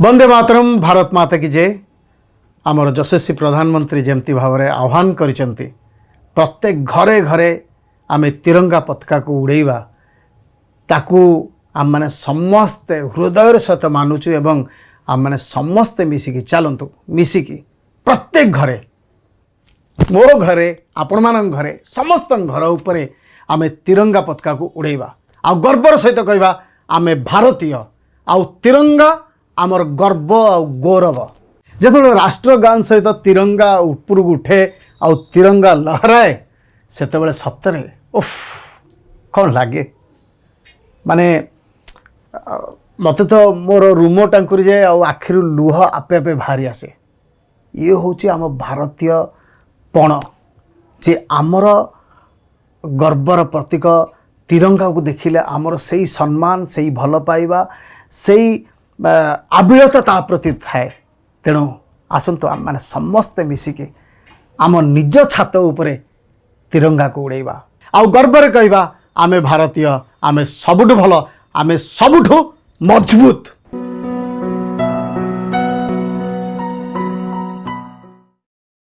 वंदे मातरम भारत माता की जय। आमर यशस्वी प्रधानमंत्री जमती भाव में आह्वान करिसेंती प्रत्येक घरे घरे आमे तिरंगा पताका को उड़ेबा ताकू आम मैंने समस्ते हृदय सहित मानुचु एवं आम मैंने समस्ते मिसिकी चलतु मिसिकी प्रत्येक घरे मो घरे आपण मान घरे समस्त घर उपरे आमे तिरंगा पताका को उड़ेबा आ गर्वर सहित कहबा आमे भारतीय आउ तिरंगा आमर गर्व आ गौरव। जो राष्ट्रगान सहित तिरंगा ऊपर उठे आउ तिरंगा लहराए सेतबेले सतरे उफ कौन लगे माने मत तो मोर रूम टांकुरी जाए आखिर लुह आपे आपे बाहरी आसे। ये हूँ आम भारतीय पण जे आमर गर्वर प्रतीक तिरंगा को देखिले आमर से सम्मान से भल पाइबा से आबिलता ता प्रति थाए। तेणु आसतु आम मैंने समस्ते मिसिकी आम निज छात उपरे तिरंगा को उड़ेबा आउ गर्व कहबा आमे भारतीय आमे सबुठु भल आमे सबुठु मजबूत।